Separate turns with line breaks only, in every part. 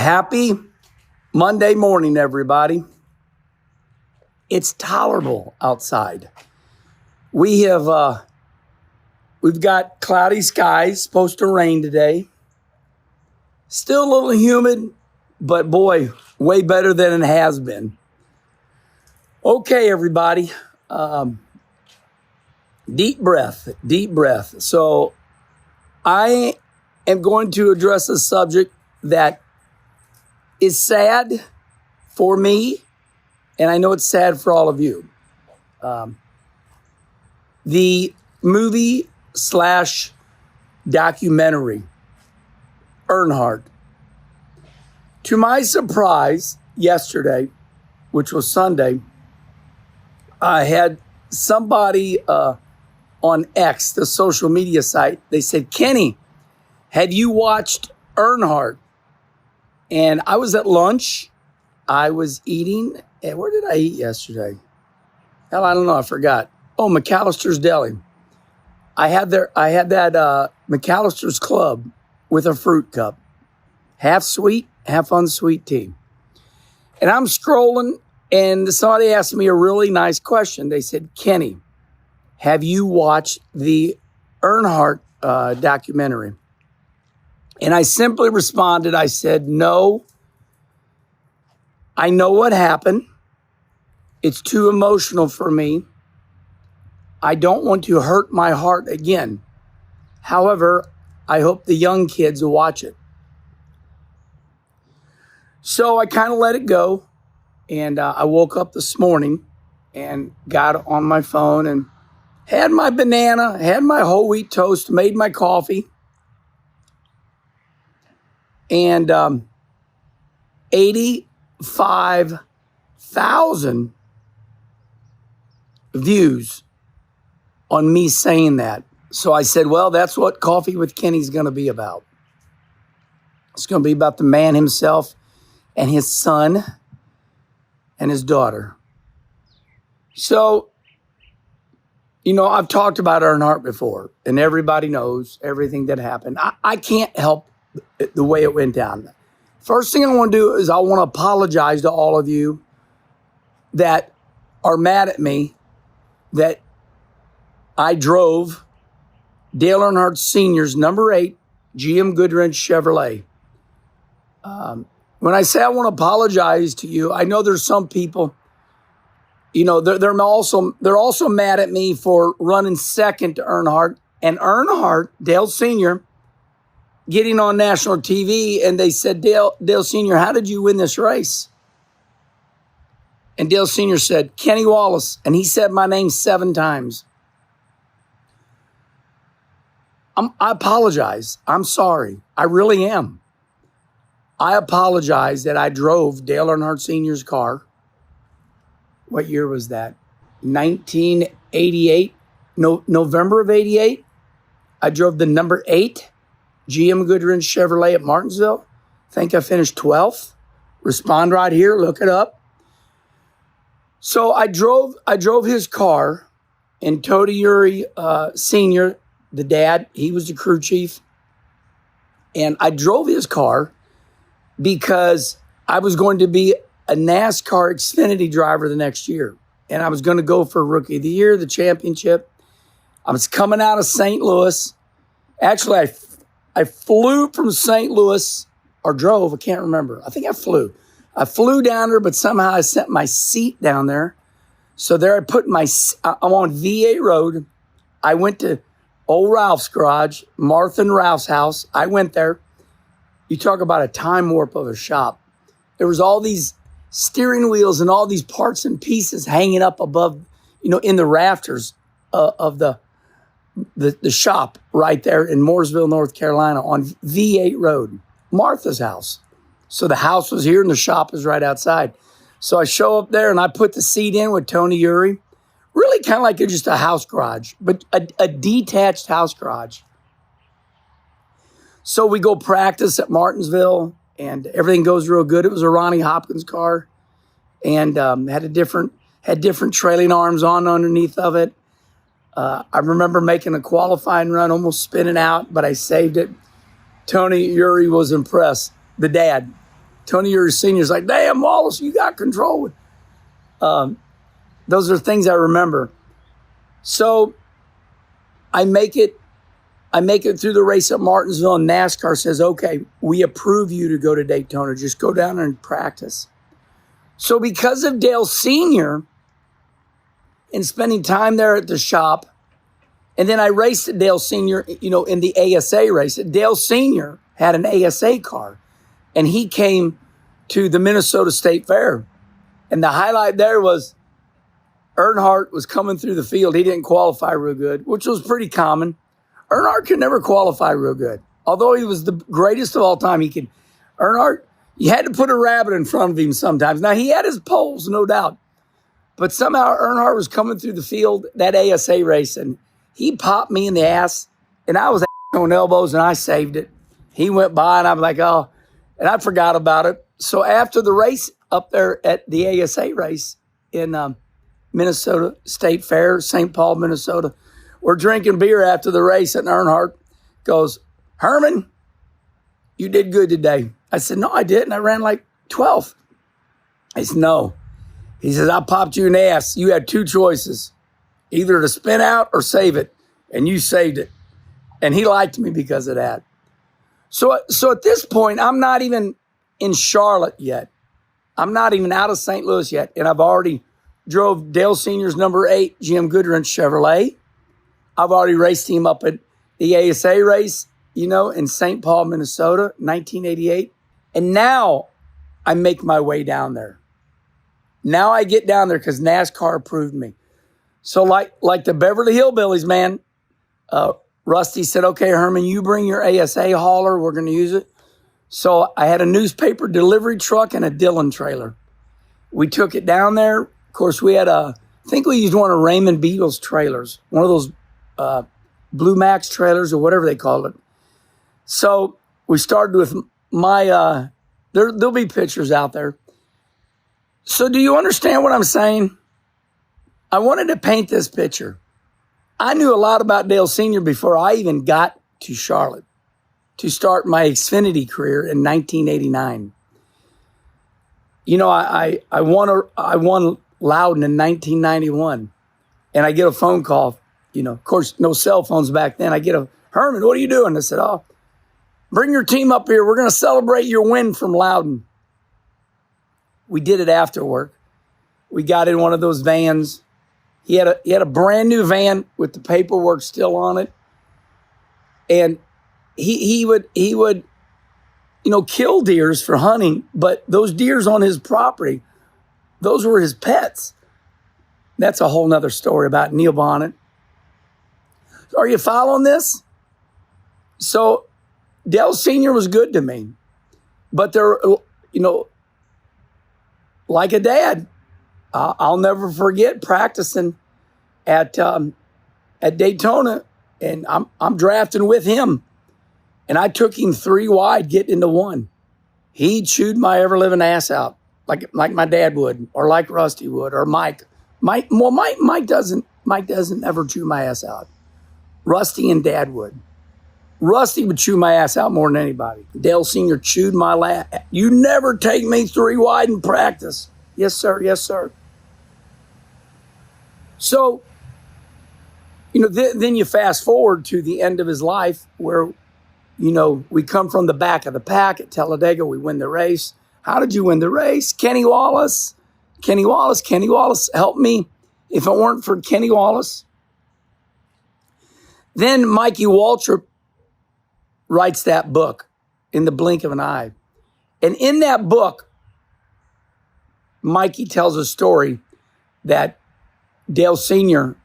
Happy Monday morning, everybody. It's tolerable outside. We've got cloudy skies, supposed to rain today. Still a little humid, but boy, way better than it has been. Okay, everybody. Deep breath. So I am going to address a subject that is sad for me, and I know it's sad for all of you. The movie / documentary, Earnhardt. To my surprise, yesterday, which was Sunday, I had somebody on X, the social media site, they said, "Kenny, have you watched Earnhardt?" And I was at lunch. I was eating. And where did I eat yesterday? Hell, I don't know. I forgot. Oh, McAllister's Deli. I had that McAllister's Club with a fruit cup. Half sweet, half unsweet tea. And I'm scrolling, and somebody asked me a really nice question. They said, "Kenny, have you watched the Earnhardt documentary?" And I simply responded, I said, "No, I know what happened. It's too emotional for me. I don't want to hurt my heart again. However, I hope the young kids will watch it." So I kind of let it go. And I woke up this morning and got on my phone and had my banana, had my whole wheat toast, made my coffee. And 85,000 views on me saying that. So I said, well, that's what Coffee with Kenny's going to be about. It's going to be about the man himself and his son and his daughter. So, I've talked about Earnhardt before, and everybody knows everything that happened. I can't help the way it went down. First thing I want to do is I want to apologize to all of you that are mad at me that I drove Dale Earnhardt Sr.'s number 8 GM Goodwrench Chevrolet. When I say I want to apologize to you, I know there's some people, they're also mad at me for running second to Earnhardt, and Earnhardt, Dale Sr., getting on national TV, and they said, Dale Sr., how did you win this race? And Dale Sr. said, "Kenny Wallace," and he said my name 7 times. I apologize. I'm sorry. I really am. I apologize that I drove Dale Earnhardt Sr.'s car. What year was that? 1988, November of 88. I drove the number 8 GM Goodwrench Chevrolet at Martinsville. I think I finished 12th. Respond right here. Look it up. So I drove his car, and Tony Uri Sr., the dad, he was the crew chief. And I drove his car because I was going to be a NASCAR Xfinity driver the next year. And I was going to go for Rookie of the Year, the championship. I was coming out of St. Louis. Actually, I flew from St. Louis, or drove, I can't remember. I think I flew. I flew down there, but somehow I sent my seat down there. So there I'm on VA Road. I went to old Ralph's garage, Martha and Ralph's house. I went there. You talk about a time warp of a shop. There was all these steering wheels and all these parts and pieces hanging up above, in the rafters of the shop right there in Mooresville, North Carolina on V8 Road, Martha's house. So the house was here and the shop is right outside. So I show up there and I put the seat in with Tony Uri. Really kind of like just a house garage, but a detached house garage. So we go practice at Martinsville and everything goes real good. It was a Ronnie Hopkins car and had different trailing arms on underneath of it. I remember making a qualifying run, almost spinning out, but I saved it. Tony Uri was impressed, the dad. Tony Eury Sr. is like, damn, Wallace, you got control. Those are things I remember. So I make it through the race at Martinsville, and NASCAR says, okay, we approve you to go to Daytona. Just go down there and practice. So because of Dale Sr. and spending time there at the shop, and then I raced at Dale Sr., in the ASA race. Dale Sr. had an ASA car, and he came to the Minnesota State Fair. And the highlight there was Earnhardt was coming through the field. He didn't qualify real good, which was pretty common. Earnhardt could never qualify real good. Although he was the greatest of all time, Earnhardt, you had to put a rabbit in front of him sometimes. Now, he had his poles, no doubt. But somehow Earnhardt was coming through the field, that ASA race, and he popped me in the ass, and I was on elbows, and I saved it. He went by, and I'm like, oh, and I forgot about it. So after the race up there at the ASA race in Minnesota State Fair, St. Paul, Minnesota, we're drinking beer after the race, and Earnhardt goes, Herman, you did good today. I said, no, I didn't. I ran like 12th. He said, no. He says, I popped you in the ass. You had two choices, either to spin out or save it, and you saved it. And he liked me because of that. So at this point, I'm not even in Charlotte yet. I'm not even out of St. Louis yet, and I've already drove Dale Sr.'s number 8 GM Goodwrench Chevrolet. I've already raced him up at the ASA race, in St. Paul, Minnesota, 1988. And now I make my way down there. Now I get down there because NASCAR approved me. So like the Beverly Hillbillies, man, Rusty said, okay, Herman, you bring your ASA hauler. We're going to use it. So I had a newspaper delivery truck and a Dillon trailer. We took it down there. Of course, we had I think we used one of Raymond Beadle's trailers, one of those Blue Max trailers or whatever they called it. So we started with my, there'll be pictures out there. So do you understand what I'm saying? I wanted to paint this picture. I knew a lot about Dale Sr. before I even got to Charlotte to start my Xfinity career in 1989. I won Loudon in 1991, and I get a phone call. Of course, no cell phones back then. I get Herman, what are you doing? I said, oh, bring your team up here. We're going to celebrate your win from Loudon. We did it after work. We got in one of those vans. He had a brand new van with the paperwork still on it. And he would kill deers for hunting, but those deers on his property, those were his pets. That's a whole nother story about Neil Bonnet. Are you following this? So Dale Sr. was good to me, but there, like a dad, I'll never forget practicing at Daytona, and I'm drafting with him, and I took him 3 wide getting into 1. He chewed my ever living ass out like my dad would, or like Rusty would, or Mike. Mike doesn't ever chew my ass out. Rusty and Dad would. Rusty would chew my ass out more than anybody. Dale Sr. chewed my ass. You never take me 3 wide in practice. Yes, sir. Yes, sir. So, then you fast forward to the end of his life where, we come from the back of the pack at Talladega. We win the race. How did you win the race? Kenny Wallace helped me. If it weren't for Kenny Wallace. Then Mikey Waltrip writes that book, In the Blink of an Eye. And in that book, Mikey tells a story that Dale Sr.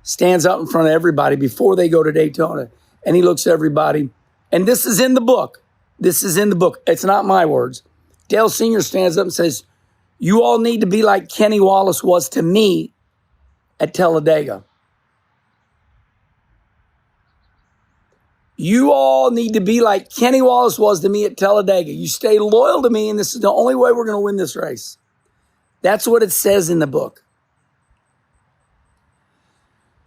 stands up in front of everybody before they go to Daytona. And he looks at everybody. And this is in the book. It's not my words. Dale Sr. stands up and says, you all need to be like Kenny Wallace was to me at Talladega. You all need to be like Kenny Wallace was to me at Talladega. You stay loyal to me, and this is the only way we're going to win this race. That's what it says in the book.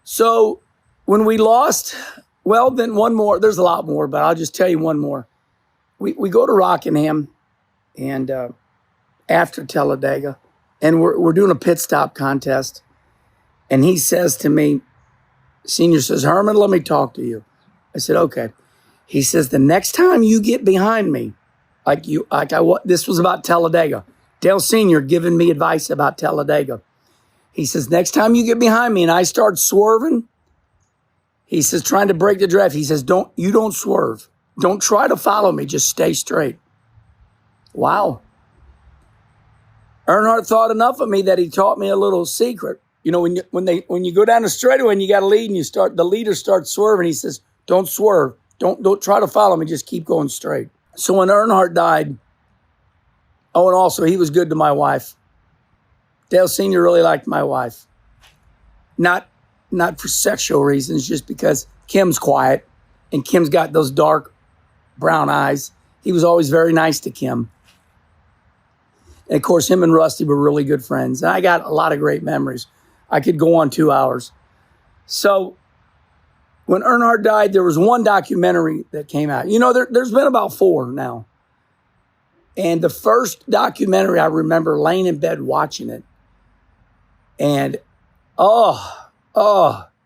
So when we lost, well, then one more. There's a lot more, but I'll just tell you one more. We go to Rockingham, and after Talladega, and we're doing a pit stop contest. And he says to me, Senior says, Herman, let me talk to you. I said, okay. He says, the next time you get behind me, this was about Talladega. Dale Sr. giving me advice about Talladega. He says, next time you get behind me and I start swerving, he says, trying to break the draft, he says, don't swerve. Don't try to follow me. Just stay straight. Wow. Earnhardt thought enough of me that he taught me a little secret. You know, when you go down the straightaway and you got a lead and the leader starts swerving, he says, don't swerve. Don't try to follow me. Just keep going straight. So when Earnhardt died, oh, and also he was good to my wife. Dale Sr. really liked my wife. Not for sexual reasons, just because Kim's quiet and Kim's got those dark brown eyes. He was always very nice to Kim. And of course, him and Rusty were really good friends. And I got a lot of great memories. I could go on 2 hours. So when Earnhardt died, there was one documentary that came out. You know, there's been about 4 now. And the first documentary, I remember laying in bed watching it. And,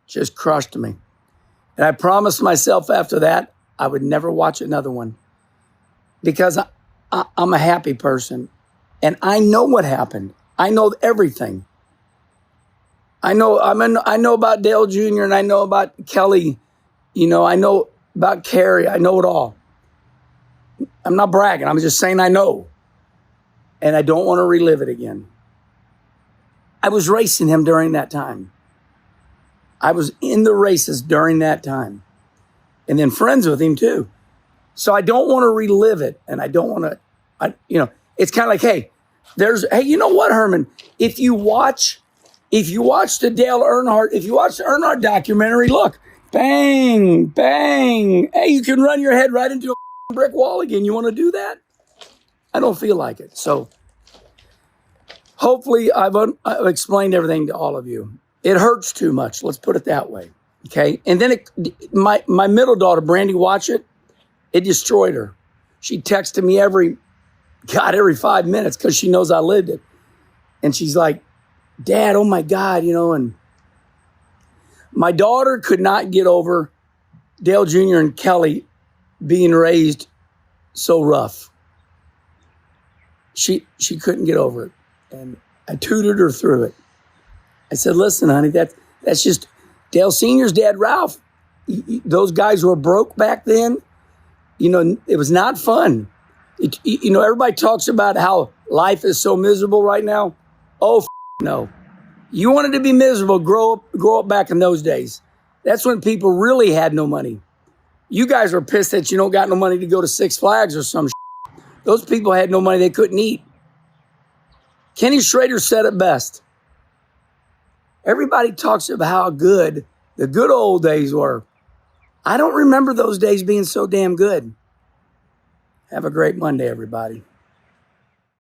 just crushed me. And I promised myself after that, I would never watch another one. Because I'm a happy person. And I know what happened. I know everything. I know about Dale Jr. and I know about Kelly. You know, I know about Carrie. I know it all. I'm not bragging. I'm just saying I know. And I don't want to relive it again. I was racing him during that time. I was in the races during that time. And then friends with him too. So I don't want to relive it. And I don't want to, it's kind of like, hey, you know what, Herman? If you watch the Dale Earnhardt, if you watch the Earnhardt documentary, look, bang, bang. Hey, you can run your head right into a brick wall again. You want to do that? I don't feel like it. So hopefully I've explained everything to all of you. It hurts too much. Let's put it that way. Okay. And then my middle daughter, Brandy, watch it. It destroyed her. She texted me every 5 minutes because she knows I lived it. And she's like, Dad, oh my God, and my daughter could not get over Dale Jr. and Kelly being raised so rough. She couldn't get over it. And I tutored her through it. I said, listen, honey, that's just Dale Sr.'s dad, Ralph. Those guys were broke back then. It was not fun. Everybody talks about how life is so miserable right now. Oh, no. You wanted to be miserable, grow up back in those days. That's when people really had no money. You guys are pissed that you don't got no money to go to Six Flags or some shit. Those people had no money, they couldn't eat. Kenny Schrader said it best. Everybody talks about how good the good old days were. I don't remember those days being so damn good. Have a great Monday, everybody.